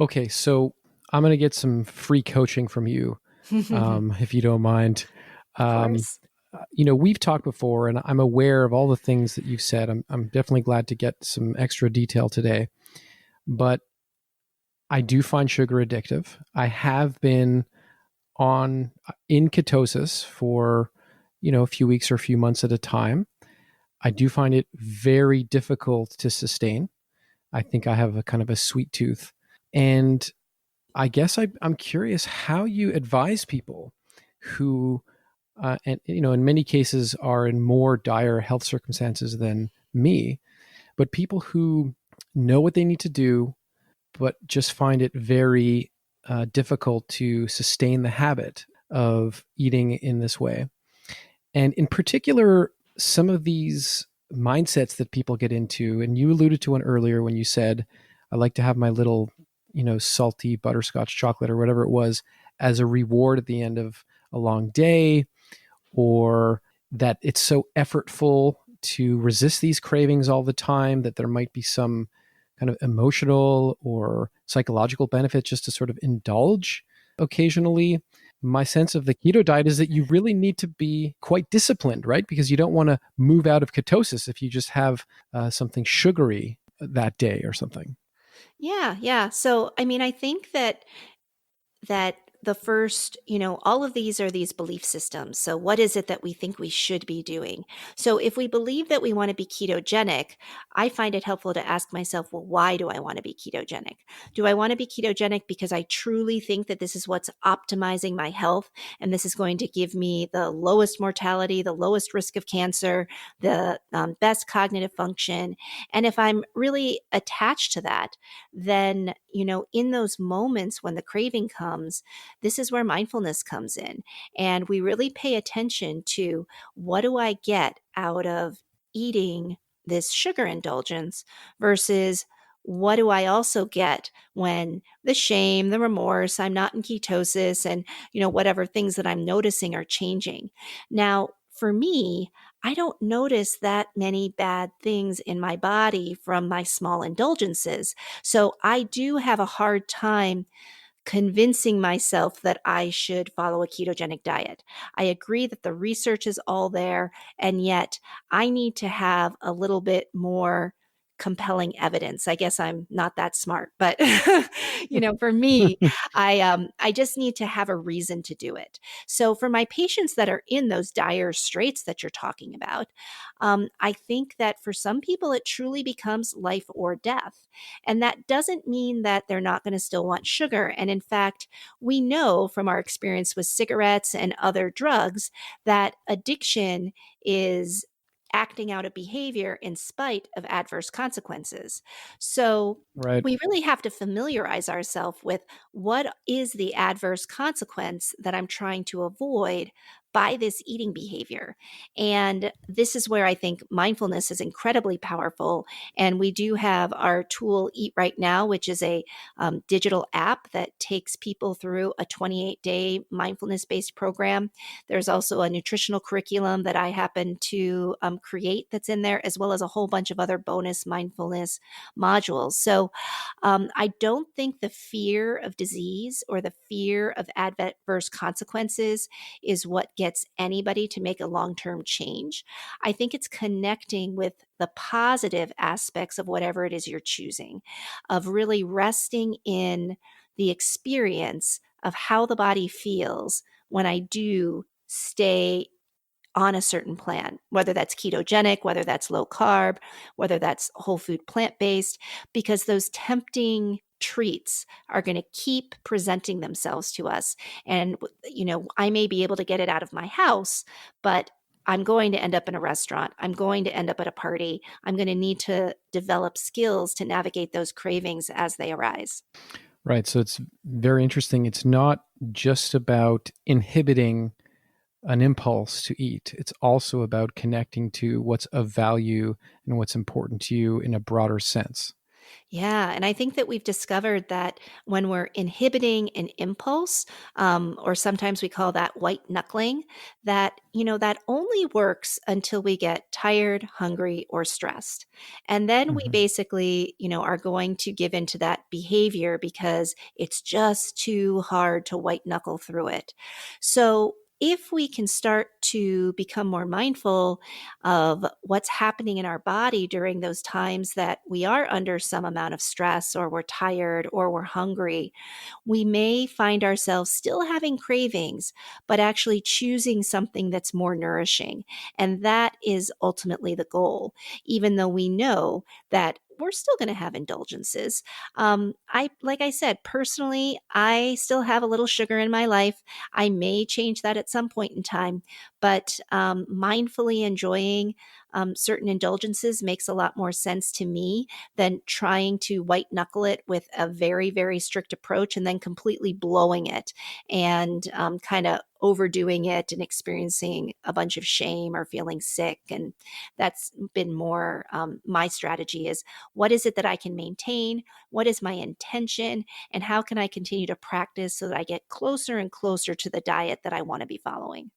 Okay, so I'm going to get some free coaching from you, Of if you don't mind. Um, course. we've talked before, and I'm aware of all the things that you've said. I'm definitely glad to get some extra detail today. But I do find sugar addictive. I have been on in ketosis for a few weeks or a few months at a time. I do find it very difficult to sustain. I think I have a kind of a sweet tooth, and I guess I'm curious how you advise people who, and in many cases, are in more dire health circumstances than me, but people who know what they need to do, but just find it very difficult to sustain the habit of eating in this way. And in particular, some of these mindsets that people get into, and you alluded to one earlier when you said, I like to have my little, salty butterscotch chocolate or whatever it was as a reward at the end of a long day, or that it's so effortful to resist these cravings all the time that there might be some kind of emotional or psychological benefit just to sort of indulge occasionally. My sense of the keto diet is that you really need to be quite disciplined, right? Because you don't want to move out of ketosis if you just have something sugary that day or something. Yeah, yeah. So, I mean, I think that the first, all of these are these belief systems. So, what is it that we think we should be doing? So, if we believe that we want to be ketogenic, I find it helpful to ask myself, well, why do I want to be ketogenic? Do I want to be ketogenic because I truly think that this is what's optimizing my health and this is going to give me the lowest mortality, the lowest risk of cancer, the best cognitive function? And if I'm really attached to that, then, in those moments when the craving comes, this is where mindfulness comes in. And we really pay attention to what do I get out of eating this sugar indulgence versus what do I also get when the shame, the remorse, I'm not in ketosis, and, whatever things that I'm noticing are changing. Now, for me, I don't notice that many bad things in my body from my small indulgences. So I do have a hard time convincing myself that I should follow a ketogenic diet. I agree that the research is all there, and yet I need to have a little bit more compelling evidence. I guess I'm not that smart, but for me, I just need to have a reason to do it. So for my patients that are in those dire straits that you're talking about, I think that for some people it truly becomes life or death. And that doesn't mean that they're not going to still want sugar. And in fact, we know from our experience with cigarettes and other drugs that addiction is acting out a behavior in spite of adverse consequences. So Right. we really have to familiarize ourselves with what is the adverse consequence that I'm trying to avoid by this eating behavior. And this is where I think mindfulness is incredibly powerful. And we do have our tool Eat Right Now, which is a digital app that takes people through a 28-day mindfulness-based program. There's also a nutritional curriculum that I happen to create that's in there, as well as a whole bunch of other bonus mindfulness modules. So I don't think the fear of disease or the fear of adverse consequences is what gets anybody to make a long-term change. I think it's connecting with the positive aspects of whatever it is you're choosing, of really resting in the experience of how the body feels when I do stay on a certain plan, whether that's ketogenic, whether that's low carb, whether that's whole food plant based, because those tempting treats are going to keep presenting themselves to us. And, I may be able to get it out of my house, but I'm going to end up in a restaurant. I'm going to end up at a party. I'm going to need to develop skills to navigate those cravings as they arise. Right. So it's very interesting. It's not just about inhibiting an impulse to eat. It's also about connecting to what's of value and what's important to you in a broader sense. Yeah, and I think that we've discovered that when we're inhibiting an impulse, or sometimes we call that white knuckling, that, that only works until we get tired, hungry, or stressed. And then we Hmm. basically, are going to give into that behavior because it's just too hard to white knuckle through it. So if we can start to become more mindful of what's happening in our body during those times that we are under some amount of stress or we're tired or we're hungry, we may find ourselves still having cravings, but actually choosing something that's more nourishing. And that is ultimately the goal, even though we know that we're still going to have indulgences. Like I said, personally, I still have a little sugar in my life. I may change that at some point in time, but mindfully enjoying certain indulgences makes a lot more sense to me than trying to white knuckle it with a very, very strict approach and then completely blowing it and kind of overdoing it and experiencing a bunch of shame or feeling sick. And that's been more my strategy is what is it that I can maintain? What is my intention? And how can I continue to practice so that I get closer and closer to the diet that I want to be following?